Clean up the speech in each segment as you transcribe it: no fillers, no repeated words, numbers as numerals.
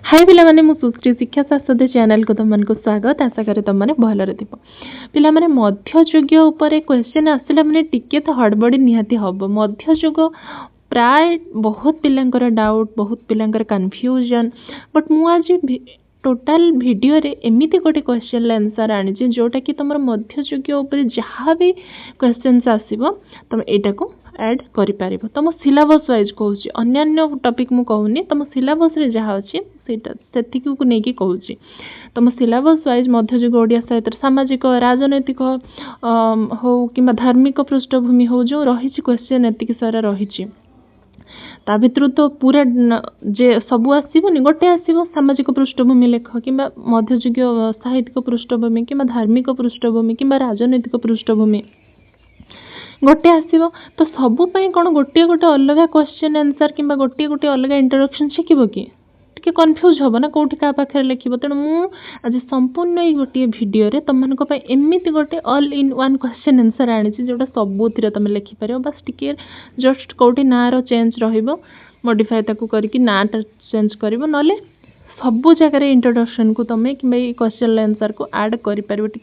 हाय पिला माने मु सुश्री शिक्षा शास्त्र चैनल को तुमको स्वागत। आशा करे तुम मैंने भलरे थी पिला माने मध्ययुग उपर क्वेश्चन आसला माने टिके तो हड़बड़ी निहाती हम। मध्ययुग प्राय बहुत पिलांकर डाउट बहुत पिलांकर कन्फ्यूजन बट मु आज टोटाल वीडियो रे एमिति गोटे क्वेश्चन आंसर आनी जोटा कि तुम मध्ययुग उपर जहाँ भी क्वेश्चंस आसीबो तुम एटा को ऐड करि पारिबो। तुम सिलेबस वाइज कहूँ अन्य टॉपिक मु कहूनी तुम सिलेबस रे जहाँ अच्छी से को नहीं कहूँ तुम सिलेबस वाइज मध्ययुग ओडिया साहित्य सामाजिक राजनैतिक हो कि धार्मिक पृष्ठभूमि हो जो रही क्वेश्चन एतिक सारा रही ता भितर तो पूरा जे सबू आसबनी गोटे आसो सामाजिक पृष्ठभूमि लेख कि मध्ययुग साहित्यिक पृष्ठभूमि कि धार्मिक पृष्ठभूमि कि राजनैतिक पृष्ठभूमि गोटे आसो तो सबुपाई कौन गोटे गोटे अलग क्वेश्चन आंसर कि गोटे गोटे अलग इंट्रोडक्शन शिखब कि टे कन्फ्यूज हम ना कौटी क्या पाखे लिखब। तेणु मुझे संपूर्ण ये गोटे भिडियो तुम एमती गोटे all in one question answer आनी जोटा सबुथ तुम लिखिपर बस टिके जस्ट कौटी ना रो चेंज रॉडिफाए करके नाटा चेंज कर ना सबू जगह इंट्रोडक्शन को तुम कि क्वेश्चन आंसर को ऐड कर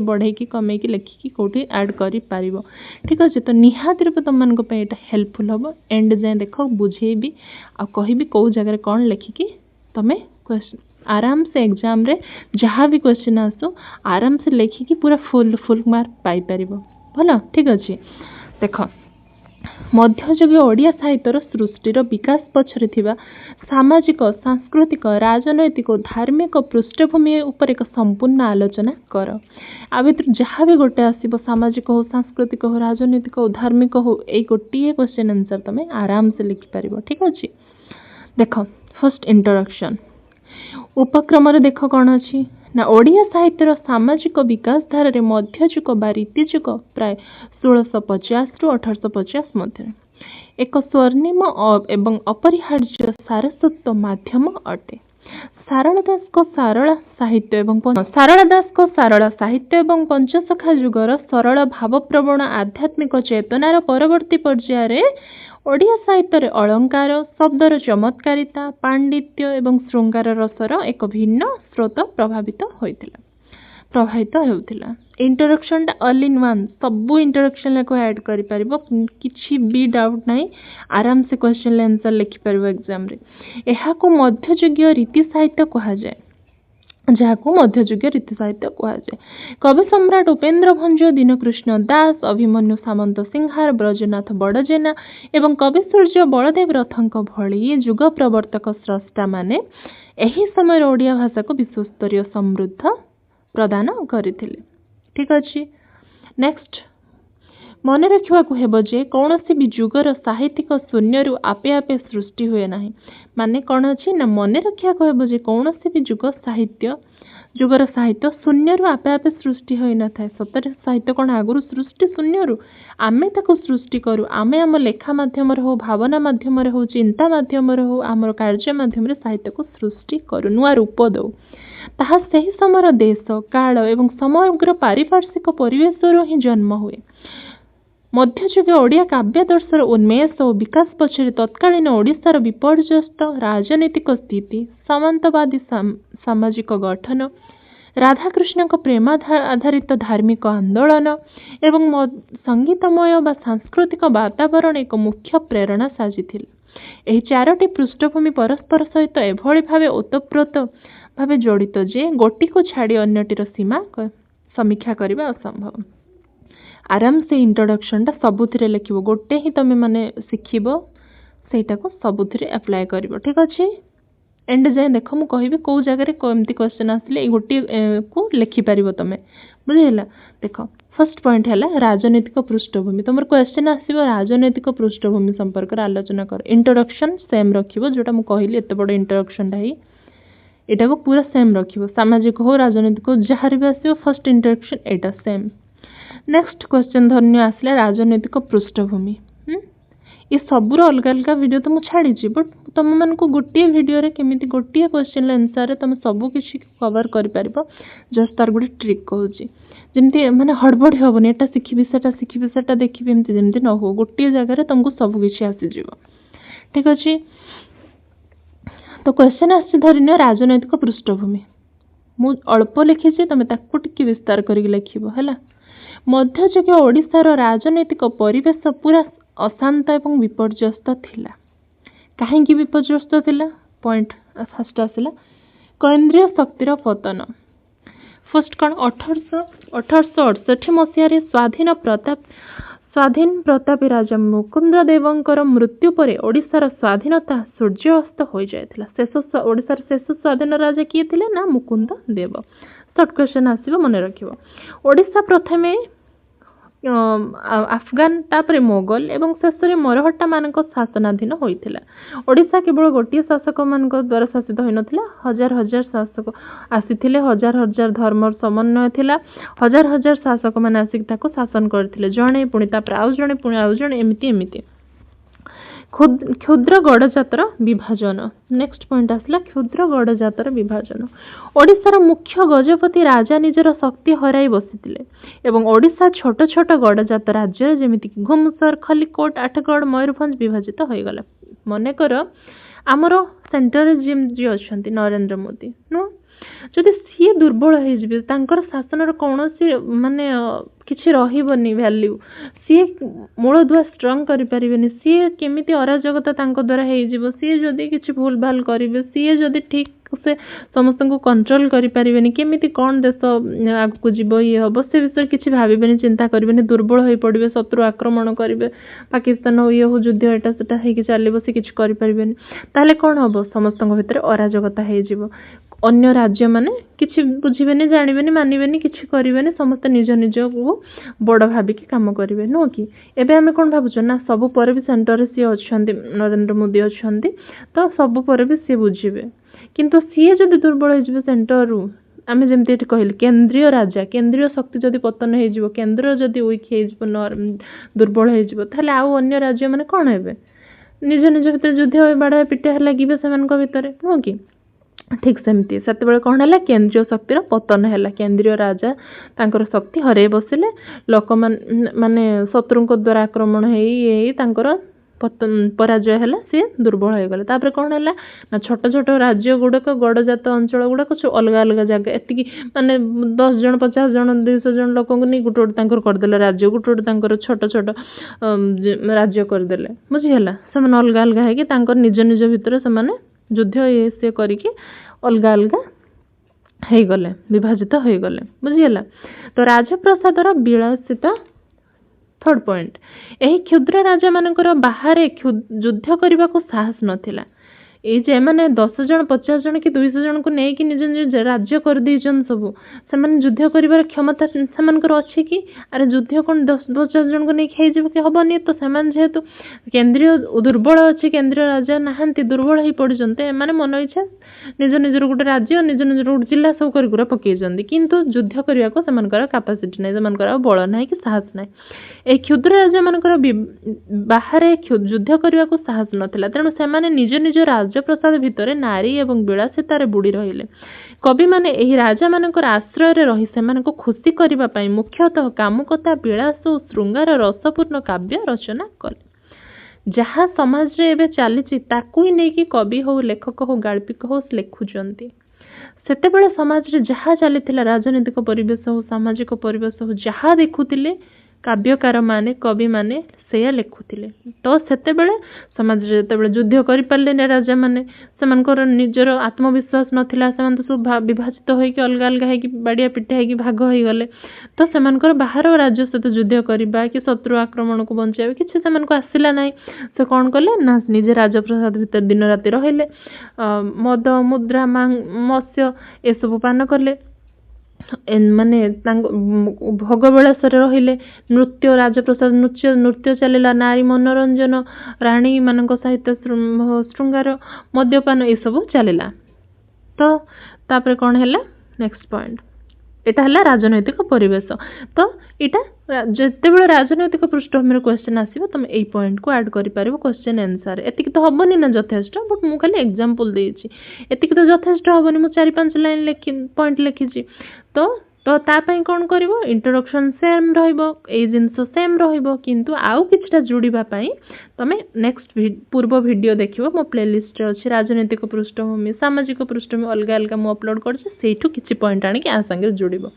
बढ़े कमे लिखिकी कौटी ऐड कर ठीक अच्छे। तो निहाती रूप तुम मानक हेल्पफुल हम एंड जाए देख बुझेबी आ कहि कौ जगह कौन लिखिकी तुम्हें क्वेश्चन आराम से एग्जाम रे जहाँ भी क्वेश्चन आसो आराम से लिखिकी पूरा फुल मार्क पाई पार भल ठीक अच्छे। देख मध्ययुग ओडिया साहित्यर सृष्टिर विकास पछरे थिबा सामाजिक सांस्कृतिक राजनैतिक और धार्मिक पृष्ठभूमि उपर एक संपूर्ण आलोचना कर। आ भीतर जहाँ भी गोटे आसो सामाजिक हो सांस्कृतिक हो राजनैतिक हो धार्मिक हो ये गोटे क्वेश्चन आंसर तुम्हें आराम से लिखिपार ठीक अच्छे। देख फर्स्ट इंट्रोडक्शन उपक्रम देख कौन अच्छी ना ओडिया साहित्यर सामाजिक विकास धारा मध्ययुग बा रीतिजुग प्राय 1650 रु 1850 मध्य एक स्वर्णिम एवं अपरिहार्य सारस्वत माध्यम अटे। सारला दास को सारला साहित्य एवं पंचसखा युगर सरल भावप्रवण आध्यात्मिक चेतनार परवर्ती पर्यायर ओडिया साहित्य अलंकार शब्दर चमत्कारिता पांडित्य एवं श्रृंगार रसर एक भिन्न स्रोत प्रभावित होता। इंट्रोडक्शन ऑल इन वन सबू इंट्रोडक्शन को ऐड कर किसी भी डाउट नहीं आराम से क्वेश्चन आंसर लिखिपर एग्जाम रे। यह को मध्ययुगीय रीति साहित्य कहा जाए जहाँ को मध्ययुगीय रीति साहित्य कहा जाए। कवि सम्राट उपेन्द्र भंज दीनकृष्ण दास अभिमन्यु सामंत सिंहार ब्रजनाथ बड़जेना एवं कवि सूर्य बलदेव रथंक भली युग प्रवर्तक स्रष्टा माने एही समय ओडिया भाषा को विश्वस्तरीय समृद्ध प्रदान करथिले ठीक अच्छे। नेक्स्ट मन रखा हेब जे कौन सी भी जुगर साहित्यिक शून्य आपे आपे सृष्टि हुए ना माने कौन अच्छी ना मन रखा हेब जे कौन सी भी जुगर साहित्य शून्य आपे आपे सृष्टि हो न था। सतरे साहित्य कौन आगुरी सृष्टि शून्य आमे ताको सृष्टि करूँ आमे आम लेखा मध्यम हो भावना मध्यम हो चिंता मध्यम हो आम कार्य मध्यम साहित्य को सृष्टि करूँ नुआ रूप दौ ताहा सही समय देश काल एवं समग्र पारिपार्श्विक परिवेश ही जन्म हुए। मध्ययुग ओडिया काव्यादर्शर उन्मेष और विकास पछरे तत्कालीन ओडिशार विपर्यस्त राजनीतिक स्थिति सामंतवादी सामाजिक गठन राधाकृष्ण प्रेम आधारित धार्मिक आंदोलन एवं संगीतमय व सांस्कृतिक वातावरण एक मुख्य प्रेरणा साजिथिले। एही चारोटी पृष्ठभूमि परस्पर सहित एभली भावे ओतप्रोत भावे जड़ित जे गोटी को छाड़ी अन्यटीर सीमा समीक्षा करबा असंभव। आराम से इंट्रोडक्शन सबुथिरे लिखिबो गोटे ही तमे माने शिखिबो सेटा को सबुथिरे अप्लाई करिवो ठीक अच्छे। एंड जाए देख मु कहबी कौ जगह एमती क्वेश्चन आसले गोटे को लिखि पारिबो तमे बुझिला। देख फर्स्ट पॉइंट है राजनीतिक पृष्ठभूमि तुम क्वेश्चन आसो राजनीतिक पृष्ठभूमि संपर्क आलोचना कर। इंट्रोडक्शन सेम रखिबो जोटा मु कहली एते बड़ इंट्रोडक्शन है एटा को पूरा सेम रखिबो सामाजिक हो राजनीतिक हो जहाँ भी आसो फर्स्ट इंट्रोडक्शन एटा सेम। नेक्स्ट क्वेश्चन धन्य आसला राजनैतिक पृष्ठभूमि ये सबूर अलग अलग वीडियो तो मुझे छाड़ी बट तुम मान को गोटे वीडियो रे केमिति गोटे क्वेश्चन आंसर तुम सबू किसी कवर कर पारिबो जस्ट तार गोटे ट्रिक कहूँ जमती माने हड़बड़ी हेनी एटा शिखी सेटा देखी एमती जमती न हो गोटे जगह तुमको सबकिछि आसीज ठीक अच्छे। तो क्वेश्चन आसी धरिन राजनैतिक पृष्ठभूमि मु अल्प लिखी तुम ताकू टिके विस्तार करके लिखिबो हला। मध्ययुगीय ओडिशार राजनैतिक परिवेश पूरा अशांत एवं विपर्यस्त थिला। काहेकि विपर्यस्त थिला? पॉइंट फर्स्ट आसिला केंद्रीय शक्तिर पतन। फर्स्ट कौन 1868 मसीह स्वाधीन प्रतापी राजा मुकुंद देवंकर मृत्यु पर ओडिशार स्वाधीनता सूर्य अस्त हो जाता। ओडिशार शेष स्वाधीन राजा किए थे ना मुकुंद देव। शॉर्ट क्वेश्चन आसीबो मन रखिबो। ओडिशा प्रथमे अफगान तापर मोगल एवं शेष मरहट्टा मानक शासनाधीन होइथिला। ओडिशा केवल गोटे शासक मानक द्वारा शासित होई नथिला। हजार हजार शासक आसीथिले। हजार हजार धर्म समन्वय थिला। हजार हजार शासक माने आसिक ताको शासन करथिले। जणे पुणी तापर आउ जणे पुणी आउ जणे एमिति एमिति। क्षुद्र गड़जातर विभाजन। नेक्स्ट पॉइंट आसला क्षुद्र गड़जातर विभाजन। ओडिशार मुख्य गजपति राजा निजर शक्ति हराई बसिथिले एवं ओडिशा छोट छोट गड़जात राज्य जेमिति घुमसर खलिकोट आठगढ़ मयूरभंज विभाजित हो गला। मनेकर आमर सेंटर जी अच्छा नरेंद्र मोदी नु जदि सी दुर्बल हो शासन कौन माने किसी रही वैल्यू सी मूल दुआ स्ट्रंग करें सी केमी अराजकता द्वारा हो सी जदि किसी भूल भाल करेंगे सी जदि ठीक से समस्त को कंट्रोल करें केमी कौन देश आगू जीव ये हम से विषय किसी भावे चिंता करेंगे दुर्बल हो पड़े शत्रु आक्रमण करेंगे पाकिस्तान हो ये हो युद्ध एटा सेटा चलो सी किसी करें ताले कौन हम समस्त भितर अराजकता हो अन्य राज्य माने किसी बुझे जानवे मानवे किसी करें समस्त निज निज को बड़ भाविकी काम करेंगे नुह कि एबे आमे कौन भावुँ ना सबू पर भी सेंटर सी अच्छा नरेंद्र मोदी अच्छा तो सबू पर भी सी बुझे किंतु सी जदि दुर्बल हो सेंटर रु आमे जमती कहले केंद्रीय राजा केंद्रीय शक्ति जदि पतन हो केंद्र जदि वीक हो दुर्बल हो ताले आउ अन्य राज्य माने कौन हेबे निज निज भीतर युद्ध बाड़ा पिटा लगे से भितर नुह कि ठीक सेमती से कौन है केंद्रीय शक्तिर पतन है केंद्रीय राजा तांकर शक्ति हरे बसिले लोक माने शत्रु द्वारा आक्रमण हो पराजय है सी दुर्बल हो गले तापर कौन है ना छोट छोट राज्य गुड़ाक गड़जात अंचल गुड़ाक अलग अलग जगह एति माने 10 जन 50 जन 200 जन लोक नहीं गोटे गोटे करदे राज्य गोटे गोटे छोट छोट राज्य करदे बुझीगला से अलग अलग है निज निज भितर से युद्ध ये से करके अलग अलग हो गले विभाजित हो गले बुझीगला। तो राजप्रसादर विलासिता थर्ड पॉइंट यही क्षुद्र राजा मानकर बाहर युद्ध करने को साहस नथिला ये मैंने 10 जन 50 जन कि 200 जन को लेकिन निज निज राज्य कर दीजन सबू से युद्ध कर क्षमता से अच्छी कि अरे युद्ध कौन 10-50 जन को नहीं कि हेनी तो से जेहेतु केंद्रीय दुर्बल अच्छे केंद्रीय राजा नहांती दुर्बल हो पड़ते मैंने मन इच्छा निज निजर गोटे राज्य निज निजर गोटे जिला सब कर पकईं किंतु युद्ध करने को कैपेसिटी ना से बल ना कि साहस ना ए क्षुद्र राजा मानकर बाहर युद्ध करने को साहस नथिला तेणु से निज निज राजप्रसाद भितर नारी एवं विलासितार बुड़ी रहिले। कवि माने एही राजा मानकर आश्रय रही से खुशी करबा पई मुख्यतः कामुकता विलास और श्रृंगार रसपूर्ण काव्य रचना कले। जहाँ समाज रे एबे चली ताकू ही नहीं कि कवि हो लेखक हो गाल्पिक हो लिखुचंती सेतेबेले समाज रे जहाँ चली राजनीतिक परिवेश हो सामाजिक परिवेश हो जहाँ देखुतिले काव्यकार माने कवि माने से लिखुतिले तो सेतेबेले समाज रे जेतेबेले युद्ध करि पारले राजा माने सेमानकर निजर आत्मविश्वास नथिला सेमान तो सब विभाजित होइके अलग अलग होइके बाड़िया पिटा होइके भाग होई गले तो सेमानकर बाहर राज्य सहित युद्ध करबा कि शत्रु आक्रमण को बंचाइबा किछि सेमानको आसिला नाही से कोन कले ना निजे राजप्रसाद भीतर दिन राति रहिले मद मुद्रा मत्स्य ए सब पान कले माने भोग विलास रहिले नृत्य राजप्रसाद नृत्य चलिला नारी मनोरंजन राणी मान सहित श्रृंगार मद्यपान ये सब चलिला तो तापर कौन है नेक्स्ट पॉइंट एटा है राजनैतिक परिवेश तो यहाँ जितेबाला राजनैतिक पृष्ठभूमि क्वेश्चन आसो तुम यही पॉइंट को ऐड कर क्वेश्चन आंसर एतिक तो हेनी ना यथेष्ट बट मुझे खाली एग्जांपल देती एतिक तो यथेष्ट हेनी मुझे 4-5 लाइन पॉइंट लिखी तो तो तापाई कौन कर इंट्रोडक्शन सेम जिनस सेम किंतु आउ किछटा जोड़िबा पाई तमे नेक्स्ट पूर्व वीडियो देखिबो मो प्लेलिस्ट रे अछि राजनीतिक पृष्ठभूमि सामाजिक पृष्ठभूमि अलग अलग मु अपलोड करछि सेठु किछि पॉइंट आनी कि आ संगे जोड़िबो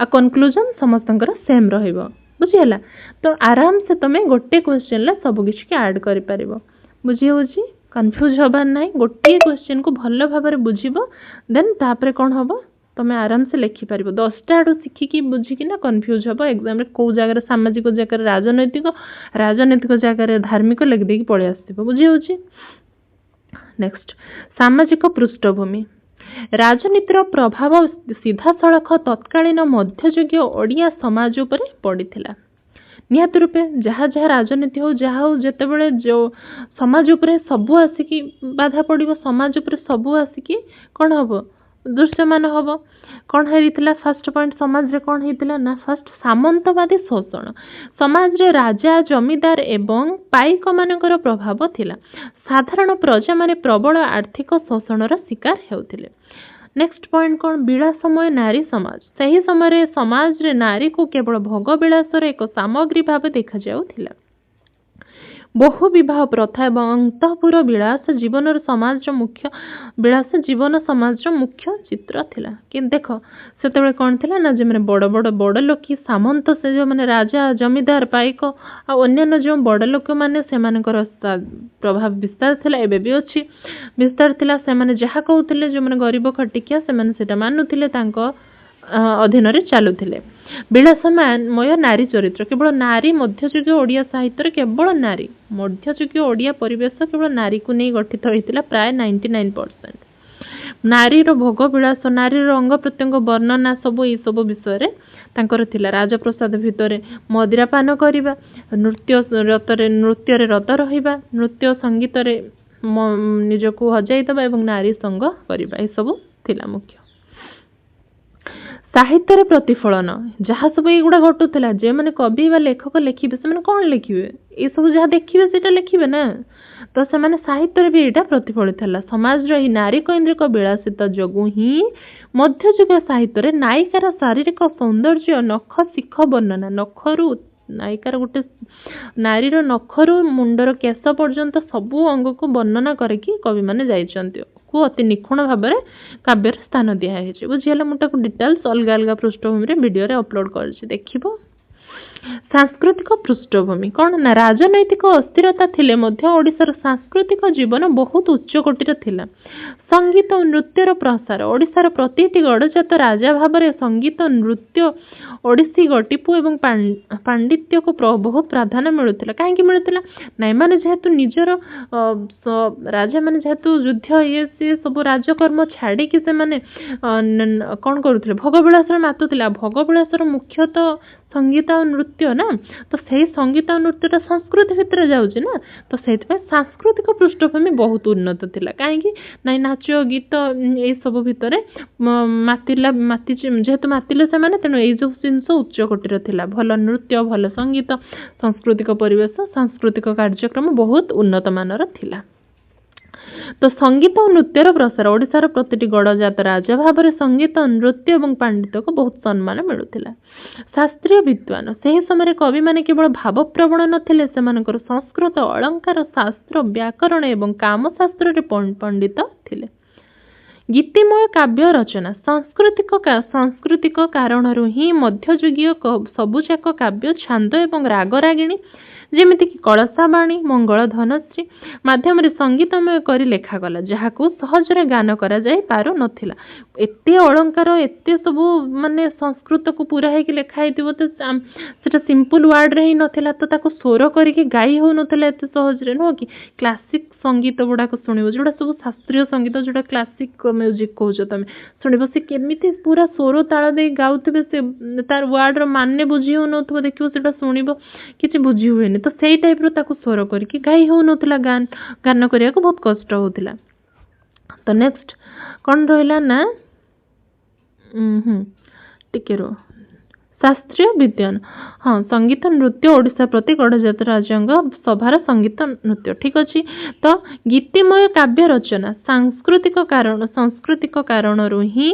आ कंक्लूजन समस्तंकर सेम रहिबो बुझियला तो आराम से तमे गोटे क्वेश्चन ला सब किछि के ऐड करि परिबो बुझि होछि कंफ्यूज होबार नाही गोटे क्वेश्चन को भलो भाबरे बुझिबो देन तापरे कोन होबो तमे आराम से लिखि पारिबो 10टा आडू शिखिकी बुझिकी ना कंफ्यूज होबो एग्जाम रे को जगह सामाजिक जगह राजनीतिक जगह धार्मिक लिख देकी पळे आस्तिबो बुझि होछि नेक्स्ट सामाजिक पृष्ठभूमि राजनीतिर प्रभाव सीधा सड़क तत्कालीन मध्ययुगीय ओडिया समाज उपरे पड़िथिला निहात रूपे जहाँ जहाँ राजनीति हो जहाँ हो जेते बेले जो समाज उपरे सबु आसिकी बाधा पड़िबो समाज उपरे सबु आसिकी कोन हबो दृश्यमान हबो कौन हेरिथिला फर्स्ट पॉइंट समाज रे कौन हेतिला ना फर्स्ट सामंतवादी शोषण समाज रे राजा जमीदार एवं पाइक मानकर प्रभाव थिला साधारण प्रजा माने प्रबल आर्थिक शोषणर शिकार हेउथिले नेक्स्ट पॉइंट कौन विलासमय नारी समाज सही समय समाज रे नारी को केवल भोग विलासर एक सामग्री भाव देखा जाउथिला बहु विवाह प्रथा एवं अंतःपुर विलास जीवन समाज मुख्य विलास जीवन समाज मुख्य चित्र थिला कि देख से कौन थिला ना जे माने बड़ लोक सामंत से जो माने राजा जमीदार पाइक आ अन्य जो बड़ लोक माने से मानकर प्रभाव विस्तार थिला एबे भी अछि विस्तार थिला से माने जहा कहउथिले जो माने गरीब खटिकिया से माने सेटा मानुथिले तांको अधीन रे चालुथिले विलासमय नारी चरित्र केवल नारी मध्ययुगीय ओडिया साहित्य केवल नारी मध्ययुगीय ओडिया परिवेश केवल नारी को नहीं गठित होइतिला प्राय 99% नारी रो भोग विलास नारी रो अंग प्रत्यंग वर्णना सब ए सब विषय रे तांकर थिला राजप्रसाद भितरे मदिरा पान करिबा नृत्य रे रत रहिबा नृत्य संगीत रे निजको हजाई दबा एवं नारी संग करिबा ए सब थिला मुख्य साहित्य प्रतिफलन जहाँ सब एगुड़ा घटुला जे माने कवि बा लेखक लिखिबे से माने कौन लिखिबे ये सब जहाँ देखिबे सेटा लिखिबे ना तो से माने साहित्य भी एटा प्रतिफलित हला समाज रो ही नारी केंद्रिक विलासित जोगु ही मध्ययुग साहित्य रे नायिकार शारीरिक सौंदर्य नख शिख वर्णना नखरु नायिकार गोटे नारी रो नखरु मुंडर केश पर्यंत सबु अंग को वर्णना करके कवि माने जाइचंती को अति निखुण भाव में काव्य स्थान दिखाई बुझीगला मुझे डिटेल्स अलग अलग पृष्ठभूमि वीडियो रे अपलोड कर देखिबो सांस्कृतिक पृष्ठभूमि कौन ना राजनैतिक अस्थिरता थिले मध्य ओडिशार सांस्कृतिक जीवन बहुत उच्च कोटिर थिला संगीत और नृत्यर प्रसार ओडिशार प्रतिटी गड़जात राजा भाव में संगीत नृत्य ओडिसी गटिपु एवं पांडित्य को बहुत प्राधान्य मिलुथिला काहेकि मिलुथिला नाई माने जेहेतु निजर राजा माने जेहेतु युद्ध ये से सब राजकर्म छाड़ी कि से माने कौन करुथिले भोगविलास मातुथिला भोगविलास मुख्यतः संगीत और नृत्य ना तो सही संगीत और नृत्य संस्कृति भितर जाउछि ना तो सेति सांस्कृतिक पृष्ठभूमि बहुत उन्नत थिला काहेकि नाई नाच गीत ए सब भितर माती जेहेतु मातिले से माने तेणु ए जो जिनस उच्च कोटिर थिला भल नृत्य भल संगीत सांस्कृतिक परिवेश सांस्कृतिक कार्यक्रम बहुत उन्नत मानर थिला तो संगीत और नृत्यर प्रसार ओडिशार प्रतिटी गड़जात राजा भाव में संगीत नृत्य और पांडित्य को बहुत सम्मान मिलुथिला शास्त्रीय विद्वान से समय कवि माने केवल भावप्रवण नथिले सेमानकर संस्कृत अलंकार शास्त्र व्याकरण एवं कामशास्त्र रे पंडित थिले गीतिमय काव्य रचना सांस्कृतिक कारणरू ही मध्ययुगीय सबुजाक काव्य छांद एवं रागरागिणी जेमिति कि कलशावाणी मंगल धनश्री माध्यम संगीतमय करी लेखागला जहाँ को सहजरे गान करा जाई पारो नथिला एते अलंकार एते सब माने संस्कृत को पूरा है कि लेखा हेतिबो तो सेटा सिंपल वर्ड रे ही नथिला तो ताको स्वर करके गाई हो नथिला एते सहजरे नो कि क्लासिक संगीत गुडा को सुनिबो जोडा सब शास्त्रीय संगीत जोडा क्लासिक म्यूजिक कहजो तमे सुनिबो से केमिति पूरा स्वर ताल दे गाउतबे से तार वर्ड रो माने बुझी हो नथबो देखियो सेटा सुनिबो किछि बुझी हुएनी तो सेई टाइप रो ताको स्वर करके गाई हो नथिला गान करिया को बहुत कष्ट होतिला तो नेक्स्ट कौन रहिला ना टिके रो शास्त्रीय विद्वान हाँ संगीत नृत्य ओडिशा प्रति गणजात राजांग सभार संगीत नृत्य ठीक अच्छे। तो गीतिमय काव्य रचना सांस्कृतिक कारण ही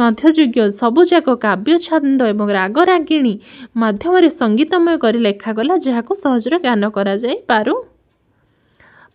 मध्ययुगीय सबुजाक काव्य छंद एवं राग रागिणी माध्यम संगीतमय कर लेखागला जहाँ सहजरे गान करा जाय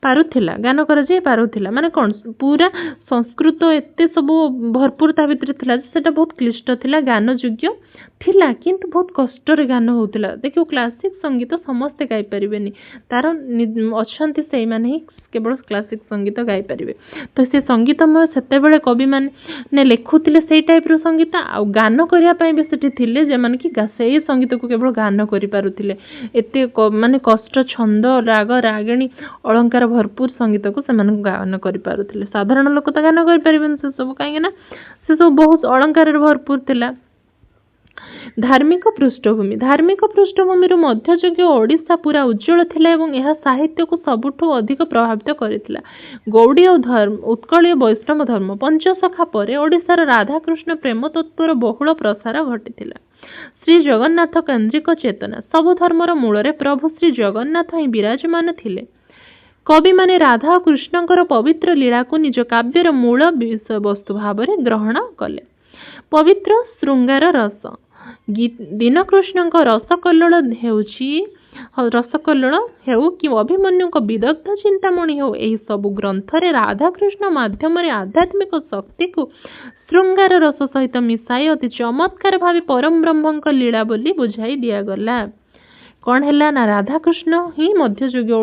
पारुथिला गान करा जाय पारुथिला माने कौन पूरा संस्कृत एते सब भरपूर ता भितर थिला सेटा बहुत क्लिष्ट थिला गान योग्य थिला किंतु बहुत कष्ट रे गान होतिला। देखियो क्लासिक संगीत समस्ते गाई परिबेनी तार अछंती सेई माने ही केवल क्लासिक संगीत गाई परिबे। तो से संगीतमय सेते बेले कवि माने लेखुतिले सेई टाइप रो संगीत आ गान करिया पई बे सेठी थिले जे माने कि सेई संगीत को केवल गान करि पारुथिले एते माने कष्ट छंद राग रागिणी अलंकार भरपूर संगीत को से गान करि पारुथिले। साधारण लोक तो गान करि परिबेन से सब काहे ना से सब बहुत अलंकार भरपूर थिला। धार्मिक पृष्ठभूमि मध्ययुगीय ओडिशा पूरा उज्जवल थिला एवं यह साहित्य को सबुठु अधिक प्रभावित करिथिला। गौड़ी और धर्म उत्कलीय वैष्णव धर्म पंचसखा परे ओडिशार राधाकृष्ण प्रेम तत्वर बहुल प्रसार घटिथिला। श्री जगन्नाथ केन्द्रिक चेतना सबु धर्मर मूल प्रभु श्री जगन्नाथ ही विराजमान थिले। कवि माने राधा और कृष्णकर पवित्र लीला को निज काव्यर मूल विषय वस्तु भाव में ग्रहण कले। पवित्र श्रृंगार रस दीनकृष्ण रसकल्लोल हेउ कि अभिमन्यु विदग्ध चिंतामणि हो यही सबु ग्रंथ रे राधाकृष्ण माध्यम आध्यात्मिक शक्ति को श्रृंगार रस सहित मिसाई अति चमत्कार भाव परम ब्रह्म लीला बोली बुझाई दिगला। कौन है ना राधाकृष्ण ही मध्ययुगीय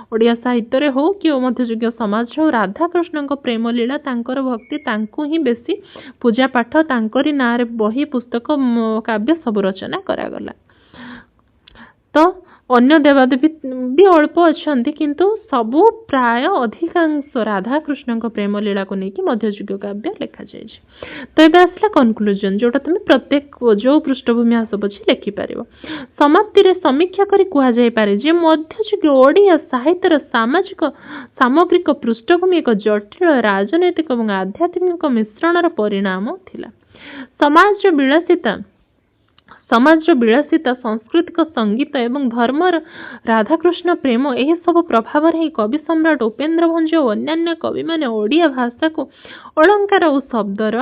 ओडिया साहित्य रे हो कि मध्ययुगीय समाज हो राधाकृष्ण प्रेम लीला तांकर भक्ति तांको ही बेसी पूजा पाठ तांकरी ना रे बही पुस्तक काव्य सब रचना करागला। तो अन्य देवादेवी भी अल्प अच्छा किंतु सबू प्राय अधिकांश राधाकृष्ण प्रेम लीला को लेकिन मध्ययुगीय काव्य लिखा जाए। तो ये आसला कनक्लूजन जोटा तुम प्रत्येक जो पृष्ठभूमि आसब अच्छे लिखिपार समाप्ति समीक्षा कर कहुए मध्ययुगीय ओडिया साहित्यर सामाजिक सामग्रिक पृष्ठभूमि एक जटिल राजनैतिक और आध्यात्मिक मिश्रणर परिणाम थिला। समाज विलासिता सांस्कृतिक संगीत एवं धर्म राधाकृष्ण प्रेम यह सब प्रभाव ही कवि सम्राट उपेन्द्र भंज और अन्य कवि माने ओडिया भाषा को अलंकार और शब्दर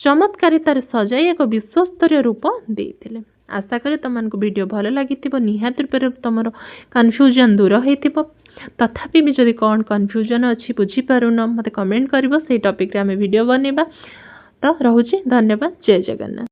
चमत्कारितार सजाई एक विश्वस्तरीय रूप देते। आशा करी तुमको वीडियो भल लगी निहाती रूप तुम कन्फ्यूजन दूर हो तथापि भी जदि कौन कन्फ्यूजन अच्छी बुझीपारुन मत कमेंट कर से टॉपिक रे आमे वीडियो बनैबा। तो रहुची धन्यवाद। जय जगन्नाथ।